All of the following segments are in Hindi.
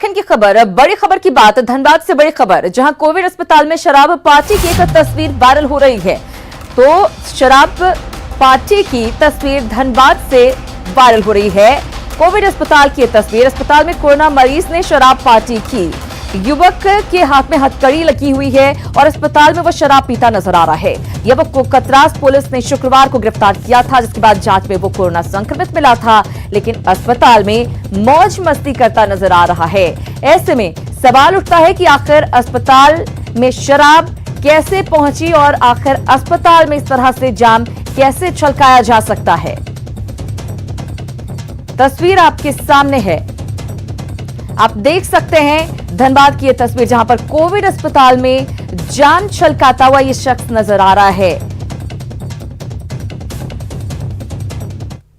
झारखंड की खबर, बड़ी खबर की बात, धनबाद से बड़ी खबर, जहां कोविड अस्पताल में शराब पार्टी की एक तस्वीर वायरल हो रही है। तो शराब पार्टी की तस्वीर धनबाद से वायरल हो रही है। कोविड अस्पताल की तस्वीर, अस्पताल में कोरोना मरीज ने शराब पार्टी की। युवक के हाथ में हथकड़ी लगी हुई है और अस्पताल में वो शराब पीता नजर आ रहा है। युवक को कतरास पुलिस ने शुक्रवार को गिरफ्तार किया था, जिसके बाद जांच में वो कोरोना संक्रमित मिला था, लेकिन अस्पताल में मौज मस्ती करता नजर आ रहा है। ऐसे में सवाल उठता है कि आखिर अस्पताल में शराब कैसे पहुंची और आखिर अस्पताल में इस तरह से जाम कैसे छलकाया जा सकता है। तस्वीर आपके सामने है, आप देख सकते हैं धनबाद की यह तस्वीर, जहां पर कोविड अस्पताल में जाम छलकाता हुआ यह शख्स नजर आ रहा है।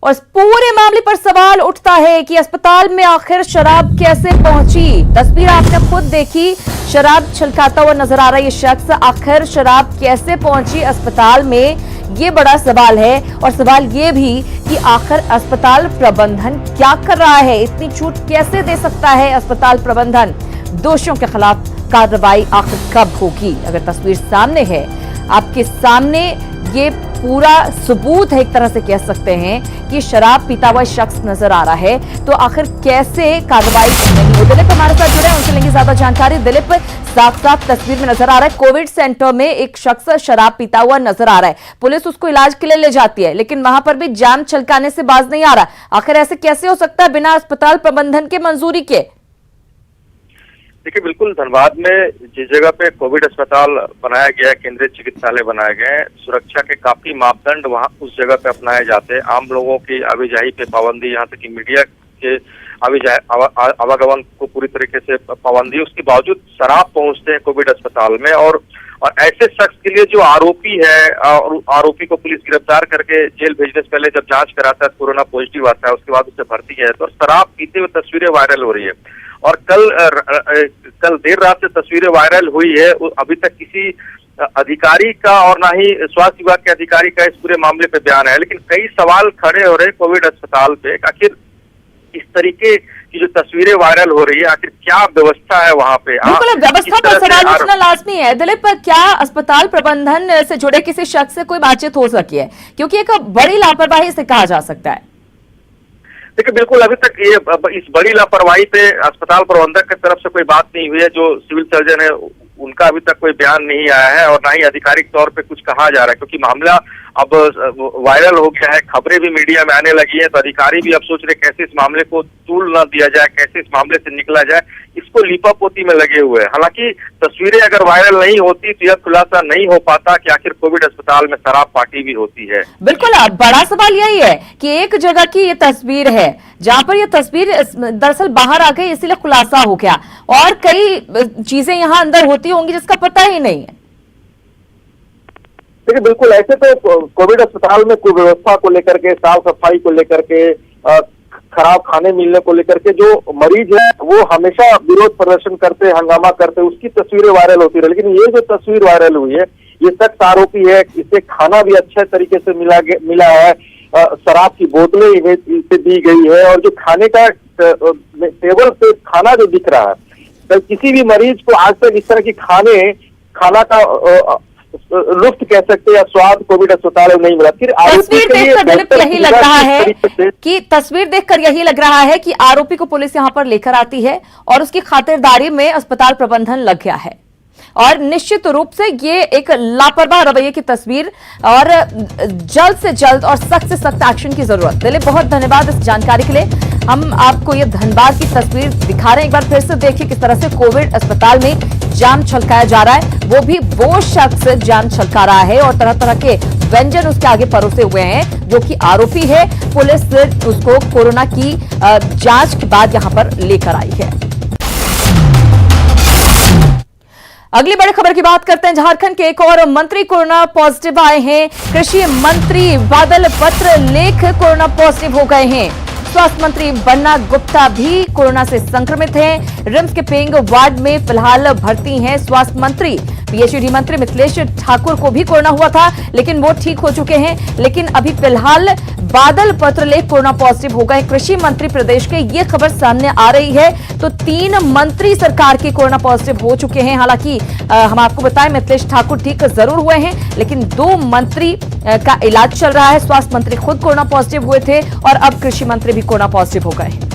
और इस पूरे मामले पर सवाल उठता है कि अस्पताल में आखिर शराब कैसे पहुंची। तस्वीर आपने खुद देखी, शराब छलकाता हुआ नजर आ रहा है ये शख्स। आखिर शराब कैसे पहुंची अस्पताल में, ये बड़ा सवाल है। और सवाल ये भी कि आखिर अस्पताल प्रबंधन क्या कर रहा है, इतनी छूट कैसे दे सकता है अस्पताल प्रबंधन। दोषियों के खिलाफ कार्रवाई आखिर कब होगी। अगर तस्वीर सामने है, आपके सामने ये पूरा सबूत है, एक तरह से कह सकते हैं कि शराब पीता हुआ शख्स नजर आ रहा है, तो आखिर कैसे कार्रवाई नहीं हो। दिलीप हमारे साथ जुड़े हैं, उनसे लेंगे ज्यादा जानकारी। दिलीप, साफ साफ तस्वीर में नजर आ रहा है कोविड सेंटर में एक शख्स शराब पीता हुआ नजर आ रहा है। पुलिस उसको इलाज के लिए ले जाती है, लेकिन वहां पर भी जाम छलकाने से बाज नहीं आ रहा। आखिर ऐसे कैसे हो सकता है बिना अस्पताल प्रबंधन के मंजूरी के? देखिए, बिल्कुल धनबाद में जिस जगह पे कोविड अस्पताल बनाया गया है, केंद्रीय चिकित्सालय बनाए गए हैं, सुरक्षा के काफी मापदंड वहां उस जगह पे अपनाए जाते हैं। आम लोगों की आवाजाही पे पाबंदी, यहाँ तक कि मीडिया के आवागमन को पूरी तरीके से पाबंदी, उसके बावजूद शराब पहुंचते हैं कोविड अस्पताल में। और ऐसे शख्स के लिए जो आरोपी है, और आरोपी को पुलिस गिरफ्तार करके जेल भेजने से पहले जब जांच कराता है, कोरोना पॉजिटिव आता है, उसके बाद उसे भर्ती है, तो शराब पीते हुए तस्वीरें वायरल हो रही है। और कल देर रात से तस्वीरें वायरल हुई है। अभी तक किसी अधिकारी का और ना ही स्वास्थ्य विभाग के अधिकारी का इस पूरे मामले पे बयान है, लेकिन कई सवाल खड़े हो रहे हैं कोविड अस्पताल पे। आखिर इस तरीके की जो तस्वीरें वायरल हो रही है, आखिर क्या व्यवस्था है वहाँ पे? बिल्कुल, व्यवस्था पर सवाल उठना लाजमी है। दिलीप, क्या अस्पताल प्रबंधन से जुड़े किसी शख्स से कोई बातचीत हो सकी है? क्योंकि एक बड़ी लापरवाही से कहा जा सकता है। देखिए, बिल्कुल अभी तक ये इस बड़ी लापरवाही पे अस्पताल प्रबंधक की तरफ से कोई बात नहीं हुई है। जो सिविल सर्जन है उनका अभी तक कोई बयान नहीं आया है, और ना ही आधिकारिक तौर पे कुछ कहा जा रहा है, क्योंकि मामला अब वायरल हो गया है, खबरें भी मीडिया में आने लगी है। तो अधिकारी भी अब सोच रहे कैसे इस मामले को तूल न दिया जाए, कैसे इस मामले से निकला जाए, इसको लीपापोती में लगे हुए हैं। हालांकि तस्वीरें अगर वायरल नहीं होती तो यह खुलासा नहीं हो पाता कि आखिर कोविड अस्पताल में शराब पार्टी भी होती है। बिल्कुल, बड़ा सवाल यही है कि एक जगह की ये तस्वीर है जहां पर ये तस्वीर दरअसल बाहर आ गई, इसीलिए खुलासा हो गया, और कई चीजें यहां अंदर होती होंगी जिसका पता ही नहीं है। देखिए, बिल्कुल ऐसे तो कोविड अस्पताल में कुव्यवस्था को लेकर के, साफ सफाई को लेकर के, खराब खाने मिलने को लेकर के जो मरीज है वो हमेशा विरोध प्रदर्शन करते, हंगामा करते, उसकी तस्वीरें वायरल होती रही। लेकिन ये जो तस्वीर वायरल हुई है, ये शख्स आरोपी है, इसे खाना भी अच्छे तरीके से मिला है, शराब की बोतलें इसे दी गई है, और जो खाने का टेबल पे खाना जो दिख रहा है, तो किसी भी मरीज को आज तक इस तरह की खाना का लुफ्त कह सकते हैं या स्वाद कोविड अस्पताल में नहीं मिला। फिर तस्वीर देखकर यही लग रहा है कि आरोपी को पुलिस यहां पर लेकर आती है और उसकी खातिरदारी में अस्पताल प्रबंधन लग गया है। और निश्चित रूप से ये एक लापरवाह रवैये की तस्वीर, और जल्द से जल्द और सख्त से सख्त एक्शन की जरूरत। दिलीप, बहुत धन्यवाद इस जानकारी के लिए। हम आपको ये धनबाद की तस्वीर दिखा रहे हैं, एक बार फिर से देखिए किस तरह से कोविड अस्पताल में जाम छलकाया जा रहा है। वो भी वो शख्स जाम छलका रहा है और तरह तरह के व्यंजन उसके आगे परोसे हुए हैं, जो कि आरोपी है। पुलिस उसको कोरोना की जांच के बाद यहां पर लेकर आई है। अगली बड़ी खबर की बात करते हैं। झारखंड के एक और मंत्री कोरोना पॉजिटिव आए हैं। कृषि मंत्री बादल पत्रलेख कोरोना पॉजिटिव हो गए हैं। स्वास्थ्य मंत्री बन्ना गुप्ता भी कोरोना से संक्रमित हैं। रिम्स के पेंग वार्ड में फिलहाल भर्ती हैं स्वास्थ्य मंत्री। पीएचईडी मंत्री मिथिलेश ठाकुर को भी कोरोना हुआ था, लेकिन वो ठीक हो चुके हैं। लेकिन अभी फिलहाल बादल पत्रलेख कोरोना पॉजिटिव हो गए कृषि मंत्री प्रदेश के। ये खबर सामने आ रही है तो 3 मंत्री सरकार के कोरोना पॉजिटिव हो चुके हैं। हालांकि हम आपको बताएं मिथिलेश ठाकुर ठीक जरूर हुए हैं, लेकिन 2 मंत्री का इलाज चल रहा है। स्वास्थ्य मंत्री खुद कोरोना पॉजिटिव हुए थे और अब कृषि मंत्री भी कोरोना पॉजिटिव हो गए हैं।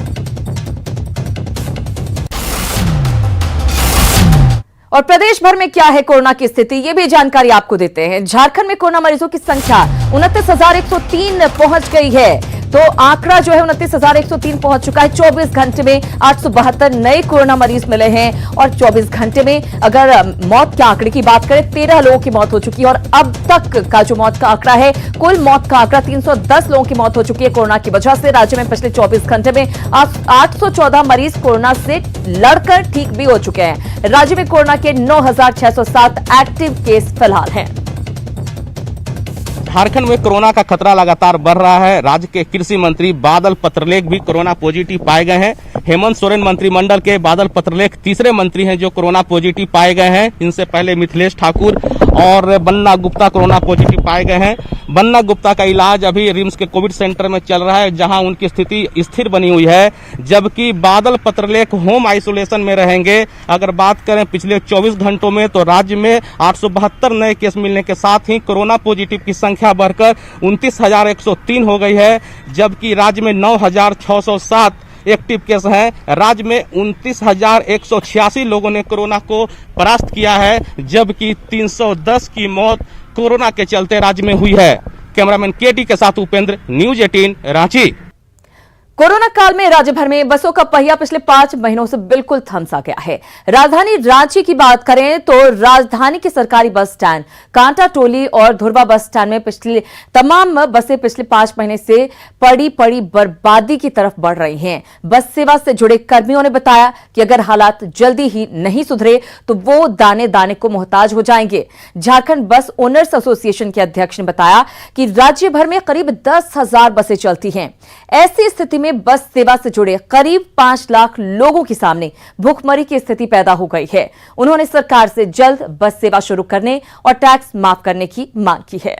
और प्रदेश भर में क्या है कोरोना की स्थिति, ये भी जानकारी आपको देते हैं। झारखंड में कोरोना मरीजों की संख्या 29,103 पहुंच गई है। तो आंकड़ा जो है 29,103 पहुंच चुका है। 24 घंटे में 872 नए कोरोना मरीज मिले हैं और 24 घंटे में अगर मौत के आंकड़े की बात करें 13 लोगों की मौत हो चुकी है। और अब तक का जो मौत का आंकड़ा है, कुल मौत का आंकड़ा 310 लोगों की मौत हो चुकी है कोरोना की वजह से। राज्य में पिछले 24 घंटे में 814 मरीज कोरोना से लड़कर ठीक भी हो चुके हैं। राज्य में कोरोना के 9,607 एक्टिव केस फिलहाल हैं। झारखंड में कोरोना का खतरा लगातार बढ़ रहा है। राज्य के कृषि मंत्री बादल पत्रलेख भी कोरोना पॉजिटिव पाए गए हैं। हेमंत सोरेन मंत्रिमंडल के बादल पत्रलेख तीसरे मंत्री हैं जो कोरोना पॉजिटिव पाए गए हैं। इनसे पहले मिथिलेश ठाकुर और बन्ना गुप्ता कोरोना पॉजिटिव पाए गए हैं। बन्ना गुप्ता का इलाज अभी रिम्स के कोविड सेंटर में चल रहा है, जहां उनकी स्थिति स्थिर बनी हुई है, जबकि बादल पत्रलेख होम आइसोलेशन में रहेंगे। अगर बात करें पिछले 24 घंटों में तो राज्य में 872 नए केस मिलने के साथ ही कोरोना पॉजिटिव की संख्या बढ़कर 29,103 हो गई है, जबकि राज्य में 9,607 एक्टिव केस हैं। राज्य में 29,186 लोगों ने कोरोना को परास्त किया है, जबकि 310 की मौत कोरोना के चलते राज्य में हुई है। कैमरामैन केटी के साथ उपेंद्र, न्यूज 18 रांची। कोरोना काल में राज्य भर में बसों का पहिया पिछले 5 महीनों से बिल्कुल थमसा गया है। राजधानी रांची की बात करें तो राजधानी के सरकारी बस स्टैंड, कांटा टोली और धुरवा बस स्टैंड में पिछले तमाम बसें पिछले 5 महीने से पड़ी बर्बादी की तरफ बढ़ रही हैं। बस सेवा से जुड़े कर्मियों ने बताया कि अगर हालात जल्दी ही नहीं सुधरे तो वो दाने दाने को मोहताज हो जाएंगे। झारखंड बस ओनर्स एसोसिएशन के अध्यक्ष ने बताया कि राज्य भर में करीब 10,000 बसें चलती हैं। ऐसी स्थिति में बस सेवा से जुड़े करीब 5 लाख लोगों के सामने भूखमरी की स्थिति पैदा हो गई है। उन्होंने सरकार से जल्द बस सेवा शुरू करने और टैक्स माफ करने की मांग की है।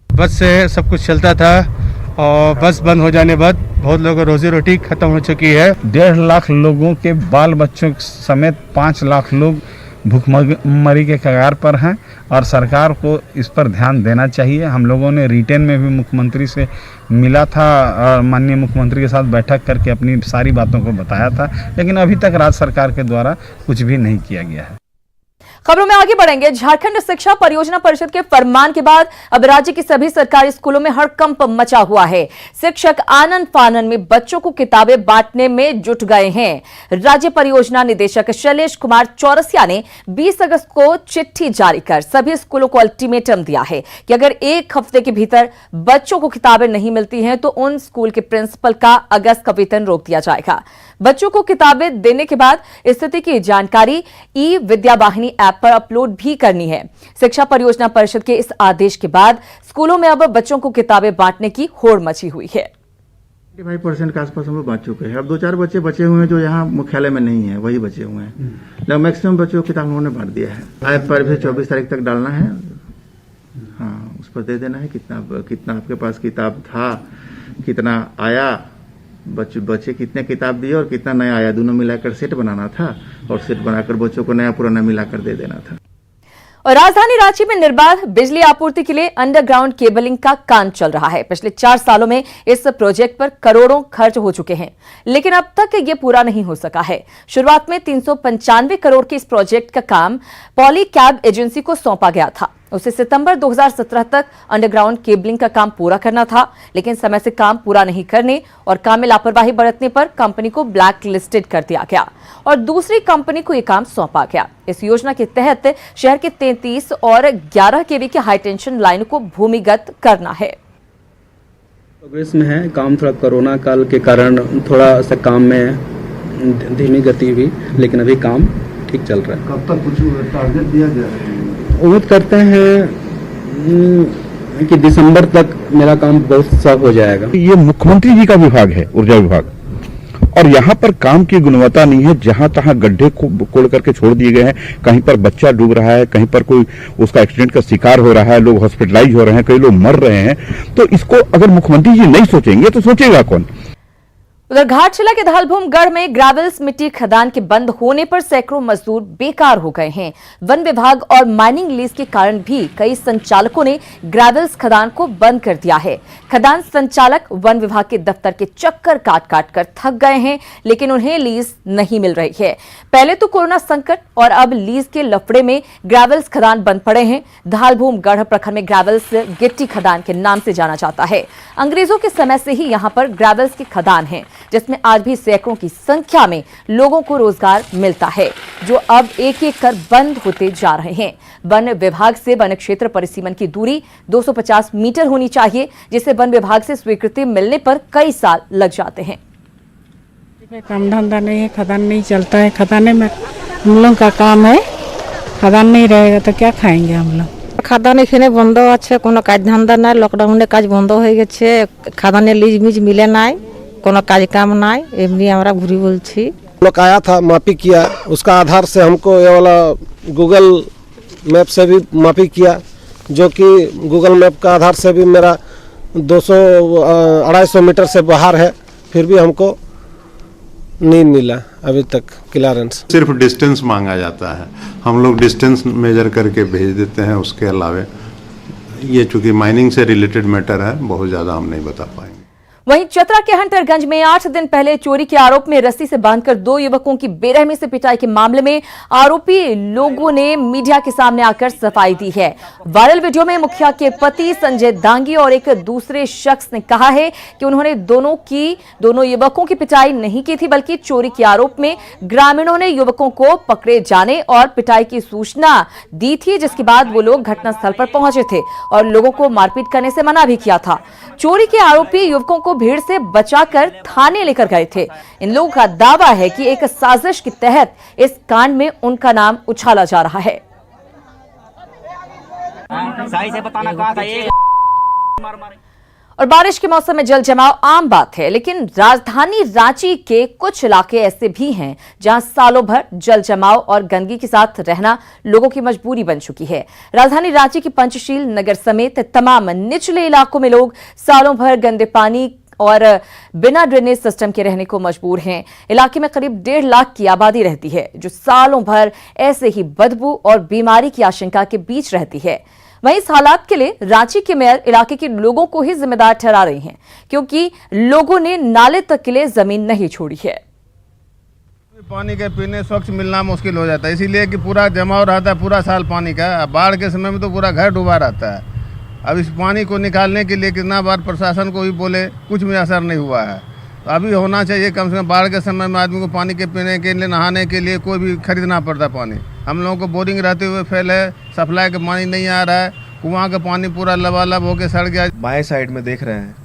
बस से सब कुछ चलता था और बस बंद हो जाने बाद बहुत लोगों की रोजी रोटी खत्म हो चुकी है। 1.5 लाख लोगों के बाल बच्चों समेत 5 लाख लोग भूखमरी के कगार पर हैं और सरकार को इस पर ध्यान देना चाहिए। हम लोगों ने रिटेन में भी मुख्यमंत्री से मिला था और माननीय मुख्यमंत्री के साथ बैठक करके अपनी सारी बातों को बताया था, लेकिन अभी तक राज्य सरकार के द्वारा कुछ भी नहीं किया गया है। खबरों में आगे बढ़ेंगे। झारखंड शिक्षा परियोजना परिषद के फरमान के बाद अब राज्य के सभी सरकारी स्कूलों में हड़कंप मचा हुआ है। शिक्षक आनन फानन में बच्चों को किताबें बांटने में जुट गए हैं। राज्य परियोजना निदेशक शैलेश कुमार चौरसिया ने 20 अगस्त को चिट्ठी जारी कर सभी स्कूलों को अल्टीमेटम दिया है कि अगर 1 हफ्ते के भीतर बच्चों को किताबें नहीं मिलती हैं तो उन स्कूल के प्रिंसिपल का अगस्त का वेतन रोक दिया जाएगा। बच्चों को किताबें देने के बाद स्थिति की जानकारी ई विद्या वाहिनी ऐप पर अपलोड भी करनी है। शिक्षा परियोजना परिषद के इस आदेश के बाद स्कूलों में अब बच्चों को किताबें बांटने की होड़ मची हुई है। 25% के आसपास हम लोग बांट चुके हैं। अब 2-4 बच्चे बचे हुए हैं जो यहाँ मुख्यालय में नहीं है, वही बचे हुए हैं। लगभग मैक्सिमम बच्चों को किताब उन्होंने बांट दिया है। ऐप पर भी 24 तारीख तक डालना है। हाँ, उस पर दे देना है कितना आपके पास किताब था, कितना आया, बच्चे कितने किताब दिए और कितना नया आया, दोनों मिलाकर सेट बनाना था और सेट बनाकर बच्चों को नया पुराना मिलाकर दे देना था। और राजधानी रांची में निर्बाध बिजली आपूर्ति के लिए अंडरग्राउंड केबलिंग का काम चल रहा है। पिछले 4 सालों में इस प्रोजेक्ट पर करोड़ों खर्च हो चुके हैं, लेकिन अब तक ये पूरा नहीं हो सका है। शुरुआत में 395 करोड़ के इस प्रोजेक्ट का काम पॉलीकैब एजेंसी को सौंपा गया था। उसे सितंबर 2017 तक अंडरग्राउंड केबलिंग का काम पूरा करना था, लेकिन समय से काम पूरा नहीं करने और काम में लापरवाही बरतने पर कंपनी को ब्लैक लिस्टेड कर दिया गया और दूसरी कंपनी को यह काम सौंपा गया। इस योजना के तहत शहर के 33 और 11 केवी के हाईटेंशन लाइनों को भूमिगत करना है। प्रोग्रेस में है काम, थोड़ा कोरोना काल के कारण थोड़ा सा काम में धीमी गति हुई, लेकिन अभी काम ठीक चल रहा है। कब तक कुछ टारगेट दिया गया है? उम्मीद करते हैं कि दिसंबर तक मेरा काम बहुत सब हो जाएगा। ये मुख्यमंत्री जी का विभाग है, ऊर्जा विभाग, और यहाँ पर काम की गुणवत्ता नहीं है। जहां तहां गड्ढे कोड़ करके छोड़ दिए गए हैं, कहीं पर बच्चा डूब रहा है, कहीं पर कोई उसका एक्सीडेंट का शिकार हो रहा है, लोग हॉस्पिटलाइज हो रहे हैं, कई लोग मर रहे हैं। तो इसको अगर मुख्यमंत्री जी नहीं सोचेंगे तो सोचेगा कौन? उधर घाटशिला के धालभूमगढ़ में ग्रेवल्स मिट्टी खदान के बंद होने पर सैकड़ों मजदूर बेकार हो गए हैं। वन विभाग और माइनिंग लीज के कारण भी कई संचालकों ने ग्रेवल्स खदान को बंद कर दिया है। खदान संचालक वन विभाग के दफ्तर के चक्कर काट काट कर थक गए हैं, लेकिन उन्हें लीज नहीं मिल रही है। पहले तो कोरोना संकट और अब लीज के लफड़े में ग्रेवल्स खदान बंद पड़े हैं। धालभूमगढ़ प्रखंड में ग्रेवल्स गिट्टी खदान के नाम से जाना जाता है। अंग्रेजों के समय से ही यहाँ पर ग्रेवल्स की खदान है, जिसमें आज भी सैकड़ों की संख्या में लोगों को रोजगार मिलता है, जो अब एक एक कर बंद होते जा रहे हैं। वन विभाग से वन क्षेत्र परिसीमन की दूरी 250 मीटर होनी चाहिए, जिसे वन विभाग से स्वीकृति मिलने पर कई साल लग जाते हैं। काम धंधा नहीं है, खदान नहीं चलता है। खदाने में हम लोग का काम है, खदान नहीं रहेगा तो क्या खाएंगे हम लोग। খাদান এখানে বন্ধ আছে, কোনো কাজ ধান্দা নাই, লকডাউনে কাজ বন্ধ হয়ে গেছে, খাদানে লিজ মিজ মিলে নাই, কোনো কাজ কাম নাই, এমনি আমরা ঘুরি বলছি। लोग आया था, मापी किया, उसका आधार से हमको ये वाला गूगल मैप से भी मापी किया, जो कि गूगल मैप का आधार से भी मेरा 200-250 मीटर से बाहर है, फिर भी हमको नहीं मिला अभी तक क्लियरेंस। सिर्फ डिस्टेंस मांगा जाता है, हम लोग डिस्टेंस मेजर करके भेज देते हैं। उसके अलावा ये चूंकि माइनिंग से रिलेटेड मैटर है, बहुत ज़्यादा हम नहीं बता पाएंगे। वहीं चतरा के हंटरगंज में 8 दिन पहले चोरी के आरोप में रस्सी से बांधकर 2 युवकों की बेरहमी से पिटाई के मामले में आरोपी लोगों ने मीडिया के सामने आकर सफाई दी है। वायरल वीडियो में मुखिया के पति संजय दांगी और एक दूसरे शख्स ने कहा है कि उन्होंने दोनों युवकों की पिटाई नहीं की थी, बल्कि चोरी के आरोप में ग्रामीणों ने युवकों को पकड़े जाने और पिटाई की सूचना दी थी, जिसके बाद वो लोग घटनास्थल पर पहुंचे थे और लोगों को मारपीट करने से मना भी किया था। चोरी के आरोपी युवकों को भीड़ से बचाकर थाने लेकर गए थे। इन लोगों का दावा है कि एक साजिश के तहत इस कांड में उनका नाम उछाला जा रहा है। सही से बताना कहाँ था ये। और बारिश के मौसम में जल जमाव आम बात है, लेकिन राजधानी रांची के कुछ इलाके ऐसे भी हैं जहां सालों भर जल जमाव और गंदगी के साथ रहना लोगों की मजबूरी बन चुकी है। राजधानी रांची की पंचशील नगर समेत तमाम निचले इलाकों में लोग सालों भर गंदे पानी और बिना ड्रेनेज सिस्टम के रहने को मजबूर हैं। इलाके में करीब 1.5 लाख की आबादी रहती है, जो सालों भर ऐसे ही बदबू और बीमारी की आशंका के बीच रहती है। वहीं इस हालात के लिए रांची के मेयर इलाके के लोगों को ही जिम्मेदार ठहरा रही हैं, क्योंकि लोगों ने नाले तक के लिए जमीन नहीं छोड़ी है। पानी के पीने स्वच्छ मिलना मुश्किल हो जाता है, इसीलिए कि पूरा जमाव रहता है पूरा साल पानी का। बाढ़ के समय में तो पूरा घर डूबा रहता है। अब इस पानी को निकालने के लिए कितना बार प्रशासन को भी बोले, कुछ भी असर नहीं हुआ है। तो अभी होना चाहिए, कम से कम बाढ़ के समय में आदमी को पानी के पीने के लिए, नहाने के लिए कोई भी खरीदना पड़ता पानी। हम लोगों को बोरिंग रहते हुए फेल है, सप्लाई का पानी नहीं आ रहा है, कुआं का पानी पूरा लबालब होकर सड़ गया। बाएं साइड में देख रहे हैं,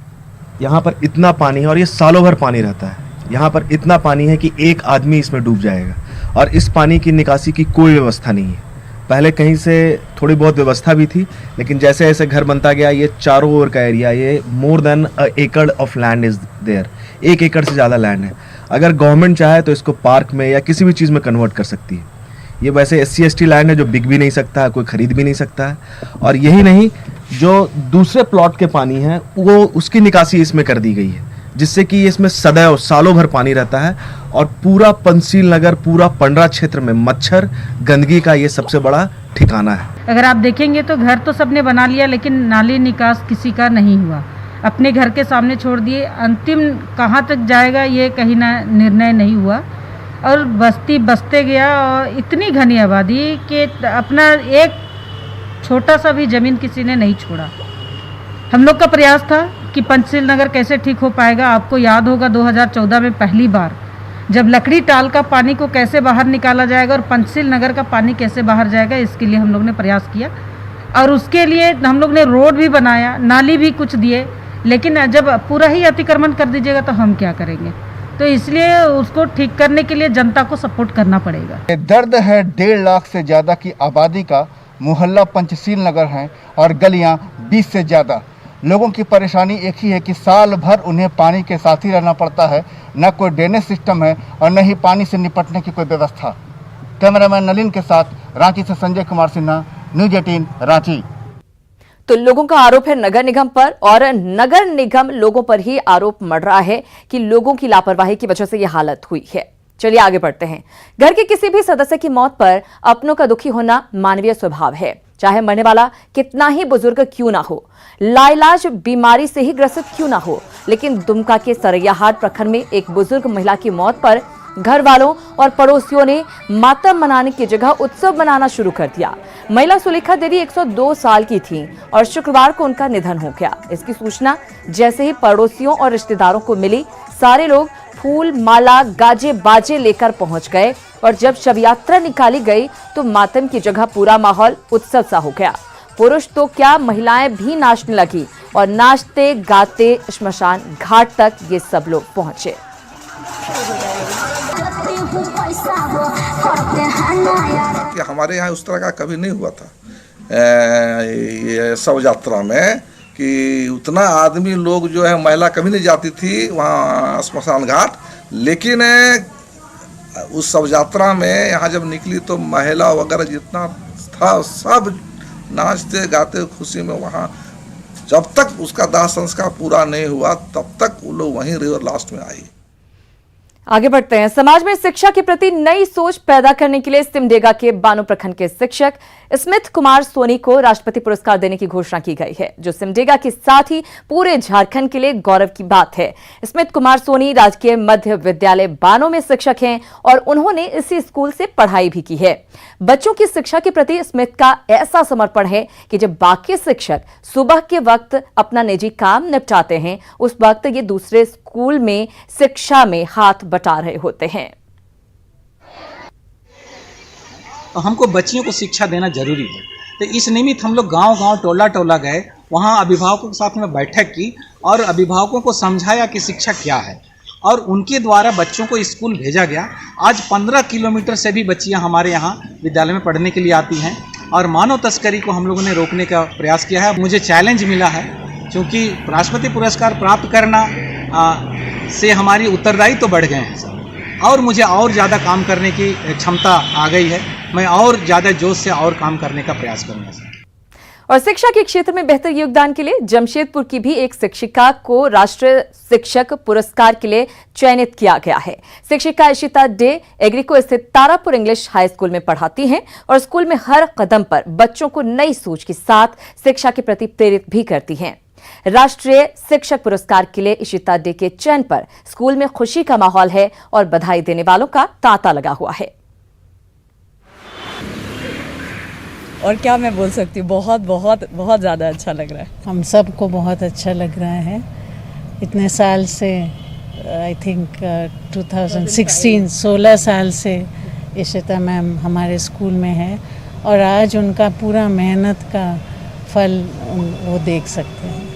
यहाँ पर इतना पानी है और ये सालों भर पानी रहता है। यहाँ पर इतना पानी है कि एक आदमी इसमें डूब जाएगा, और इस पानी की निकासी की कोई व्यवस्था नहीं है। पहले कहीं से थोड़ी बहुत व्यवस्था भी थी, लेकिन जैसे जैसे घर बनता गया, ये चारों ओर का एरिया, ये मोर देन एकड़ ऑफ लैंड इज देयर, 1 एकड़ से ज़्यादा लैंड है। अगर गवर्नमेंट चाहे तो इसको पार्क में या किसी भी चीज़ में कन्वर्ट कर सकती है। ये वैसे SC/ST लैंड है, जो बिक भी नहीं सकता है, कोई खरीद भी नहीं सकता है। और यही नहीं, जो दूसरे प्लॉट के पानी है वो उसकी निकासी इसमें कर दी गई है, जिससे कि इसमें सदैव सालों भर पानी रहता है। और पूरा पंचशील नगर, पूरा पंडरा क्षेत्र में मच्छर गंदगी का ये सबसे बड़ा ठिकाना है। अगर आप देखेंगे तो घर तो सबने बना लिया, लेकिन नाली निकास किसी का नहीं हुआ। अपने घर के सामने छोड़ दिए, अंतिम कहाँ तक जाएगा ये कहीं ना निर्णय नहीं हुआ। और बस्ती बसते गया, और इतनी घनी आबादी कि अपना एक छोटा सा भी ज़मीन किसी ने नहीं छोड़ा। हम लोग का प्रयास था कि पंचशील नगर कैसे ठीक हो पाएगा। आपको याद होगा 2014 में पहली बार जब लकड़ी टाल का पानी को कैसे बाहर निकाला जाएगा और पंचशील नगर का पानी कैसे बाहर जाएगा, इसके लिए हम लोग ने प्रयास किया। और उसके लिए हम लोग ने रोड भी बनाया, नाली भी कुछ दिए, लेकिन जब पूरा ही अतिक्रमण कर दीजिएगा तो हम क्या करेंगे। तो इसलिए उसको ठीक करने के लिए जनता को सपोर्ट करना पड़ेगा। दर्द है 1.5 लाख से ज़्यादा की आबादी का। मोहल्ला पंचशील नगर है और गलियां 20 से ज़्यादा। लोगों की परेशानी एक ही है कि साल भर उन्हें पानी के साथ ही रहना पड़ता है, न कोई ड्रेनेज सिस्टम है और न ही पानी से निपटने की कोई व्यवस्था। कैमरामैन नलिन के साथ रांची से संजय कुमार सिन्हा, न्यूज 18 रांची। तो लोगों का आरोप है नगर निगम पर, और नगर निगम लोगों पर ही आरोप मढ़ रहा है कि लोगों की लापरवाही की वजह से यह हालत हुई है। चलिए आगे बढ़ते हैं। घर के किसी भी सदस्य की मौत पर अपनों का दुखी होना मानवीय स्वभाव है, चाहे मरने वाला कितना ही बुजुर्ग क्यों ना हो, लाइलाज बीमारी से ही ग्रसित क्यों ना हो। लेकिन दुमका के सरैयाहाट प्रखंड में एक बुजुर्ग महिला की मौत पर घर वालों और पड़ोसियों ने मातम मनाने की जगह उत्सव मनाना शुरू कर दिया। महिला सुलेखा देवी 102 साल की थी और शुक्रवार को उनका निधन हो गया। इसकी सूचना जैसे ही पड़ोसियों और रिश्तेदारों को मिली, सारे लोग फूल, माला, गाजे बाजे लेकर पहुंच गए और जब शव यात्रा निकाली गई तो मातम की जगह पूरा माहौल उत्सव सा हो गया। पुरुष तो क्या, महिलाएं भी नाचने लगी और नाचते गाते श्मशान घाट तक ये सब लोग पहुंचे। कि हमारे यहाँ उस तरह का कभी नहीं हुआ था ये शव यात्रा में, कि उतना आदमी लोग जो है, महिला कभी नहीं जाती थी वहाँ श्मशान घाट, लेकिन उस शव यात्रा में यहाँ जब निकली तो महिला वगैरह जितना था सब नाचते गाते खुशी में वहाँ, जब तक उसका दाह संस्कार पूरा नहीं हुआ तब तक वो लोग वहीं रहे और लास्ट में आई। आगे बढ़ते हैं। समाज में शिक्षा के प्रति नई सोच पैदा करने के लिए सिमडेगा के बानो प्रखंड के शिक्षक स्मिथ कुमार सोनी को राष्ट्रपति पुरस्कार देने की घोषणा की गई है, जो सिमडेगा के साथ ही पूरे झारखंड के लिए गौरव की बात है। स्मिथ कुमार सोनी राजकीय मध्य विद्यालय बानो में शिक्षक हैं और उन्होंने इसी स्कूल से पढ़ाई भी की है। बच्चों की शिक्षा के प्रति स्मिथ का ऐसा समर्पण है कि जब बाकी शिक्षक सुबह के वक्त अपना निजी काम निपटाते हैं, उस वक्त ये दूसरे स्कूल में शिक्षा में हाथ बटा रहे होते हैं। तो हमको बच्चियों को शिक्षा देना जरूरी है, तो इस निमित्त हम लोग गांव-गांव, टोला-टोला गए, वहां अभिभावकों के साथ में बैठक की और अभिभावकों को समझाया कि शिक्षा क्या है और उनके द्वारा बच्चों को स्कूल भेजा गया। आज 15 किलोमीटर से भी बच्चियां हमारे यहाँ विद्यालय में पढ़ने के लिए आती हैं और मानव तस्करी को हम लोगों ने रोकने का प्रयास किया है। मुझे चैलेंज मिला है क्योंकि राष्ट्रपति पुरस्कार प्राप्त करना से हमारी उत्तरदायित्व तो बढ़ गए हैं सर, और मुझे और ज़्यादा काम करने की क्षमता आ गई है। मैं और ज़्यादा जोश से और काम करने का प्रयास करूँगा सर। और शिक्षा के क्षेत्र में बेहतर योगदान के लिए जमशेदपुर की भी एक शिक्षिका को राष्ट्रीय शिक्षक पुरस्कार के लिए चयनित किया गया है। शिक्षिका इशिता डे एग्रीको स्थित तारापुर इंग्लिश हाई स्कूल में पढ़ाती हैं और स्कूल में हर कदम पर बच्चों को नई सोच के साथ शिक्षा के प्रति प्रेरित भी करती हैं। राष्ट्रीय शिक्षक पुरस्कार के लिए इशिता डे के चयन पर स्कूल में खुशी का माहौल है और बधाई देने वालों का तांता लगा हुआ है। और क्या मैं बोल सकती हूँ, बहुत बहुत बहुत ज़्यादा अच्छा लग रहा है। हम सबको बहुत अच्छा लग रहा है। इतने साल से आई थिंक 16 साल से इशिता मैम हमारे स्कूल में है और आज उनका पूरा मेहनत का फल वो देख सकते हैं।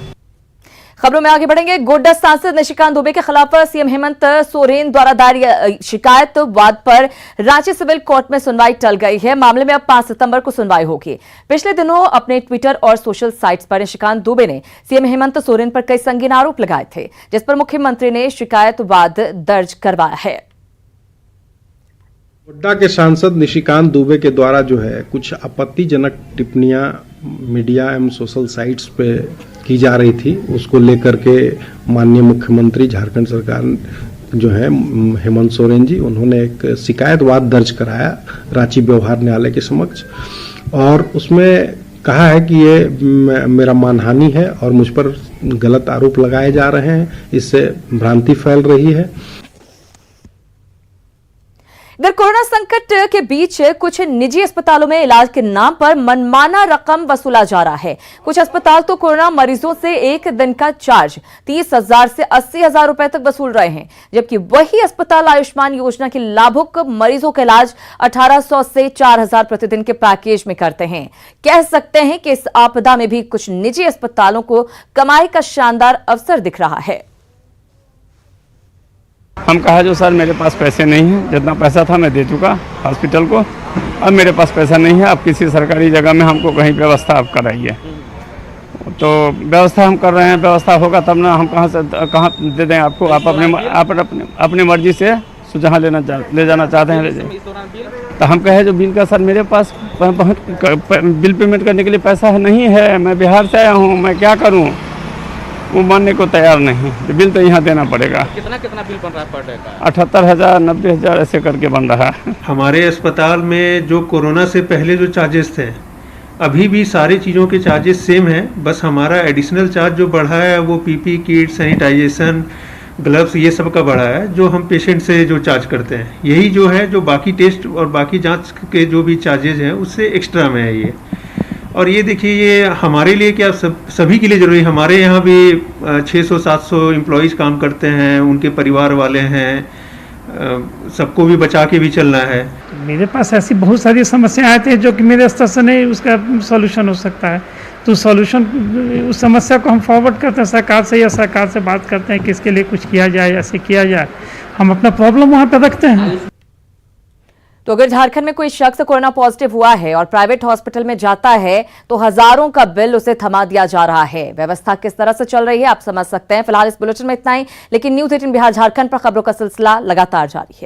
खबरों में आगे बढ़ेंगे। गोड्डा सांसद निशिकांत दुबे के खिलाफ सीएम हेमंत सोरेन द्वारा दायर शिकायत वाद पर रांची सिविल कोर्ट में सुनवाई टल गई है। मामले में अब 5 सितंबर को सुनवाई होगी। पिछले दिनों अपने ट्विटर और सोशल साइट्स पर निशिकांत दुबे ने सीएम हेमंत सोरेन पर कई संगीन आरोप लगाए थे, जिस पर मुख्यमंत्री ने शिकायत वाद दर्ज करवाया है। गोड्डा के सांसद निशिकांत दुबे के द्वारा जो है कुछ आपत्तिजनक टिप्पणियां मीडिया एवं सोशल साइट्स पे की जा रही थी, उसको लेकर के माननीय मुख्यमंत्री झारखंड सरकार जो है हेमंत सोरेन जी, उन्होंने एक शिकायतवाद दर्ज कराया रांची व्यवहार न्यायालय के समक्ष और उसमें कहा है कि ये मेरा मानहानि है और मुझ पर गलत आरोप लगाए जा रहे हैं, इससे भ्रांति फैल रही है। इधर कोरोना संकट के बीच कुछ निजी अस्पतालों में इलाज के नाम पर मनमाना रकम वसूला जा रहा है। कुछ अस्पताल तो कोरोना मरीजों से एक दिन का चार्ज 30,000 से 80,000 रुपए तक वसूल रहे हैं, जबकि वही अस्पताल आयुष्मान योजना के लाभुक मरीजों का इलाज 1800 से 4000 प्रतिदिन के पैकेज में करते हैं। कह सकते हैं कि इस आपदा में भी कुछ निजी अस्पतालों को कमाई का शानदार अवसर दिख रहा है। हम कहा जो सर मेरे पास पैसे नहीं हैं, जितना पैसा था मैं दे चुका हॉस्पिटल को, अब मेरे पास पैसा नहीं है, अब किसी सरकारी जगह में हमको कहीं व्यवस्था आप कराइए। तो व्यवस्था हम कर रहे हैं, व्यवस्था होगा तब ना, हम कहाँ दे दें आपको। आप अपनी मर्जी से जहाँ ले जाना चाहते हैं ले जाए। तो हम कहे जो बिल का सर मेरे पास बिल पेमेंट करने के लिए पैसा नहीं है, मैं बिहार से आया हूँ, मैं क्या करूँ, वो मानने को तैयार नहीं। तो बिल तो यहाँ देना पड़ेगा। कितना बिल बन रहा है पर डे का? 78,000 90,000 ऐसे करके बन रहा है। हमारे अस्पताल में जो कोरोना से पहले जो चार्जेस थे, अभी भी सारी चीज़ों के चार्जेस सेम हैं, बस हमारा एडिशनल चार्ज जो बढ़ा है वो पीपी किट, सैनिटाइजेशन, ग्लव्स, ये सब का बढ़ा है, जो हम पेशेंट से जो चार्ज करते हैं। यही जो है जो बाकी टेस्ट और बाकी जांच के जो भी चार्जेज हैं उससे एक्स्ट्रा में है ये। और ये देखिए, ये हमारे लिए क्या सभी के लिए जरूरी है। हमारे यहाँ भी 600-700 एम्प्लॉयज़ काम करते हैं, उनके परिवार वाले हैं, सबको भी बचा के भी चलना है। मेरे पास ऐसी बहुत सारी समस्याएं आती हैं जो कि मेरे स्तर से नहीं उसका सॉल्यूशन हो सकता है। तो सॉल्यूशन, उस समस्या को हम फॉरवर्ड करते हैं सरकार से, या सरकार से बात करते हैं कि इसके लिए कुछ किया जाए, ऐसे किया जाए। हम अपना प्रॉब्लम वहाँ पर रखते हैं। तो अगर झारखंड में कोई शख्स कोरोना पॉजिटिव हुआ है और प्राइवेट हॉस्पिटल में जाता है तो हजारों का बिल उसे थमा दिया जा रहा है। व्यवस्था किस तरह से चल रही है आप समझ सकते हैं। फिलहाल इस बुलेटिन में इतना ही, लेकिन न्यूज़ 18 बिहार झारखंड पर खबरों का सिलसिला लगातार जारी है।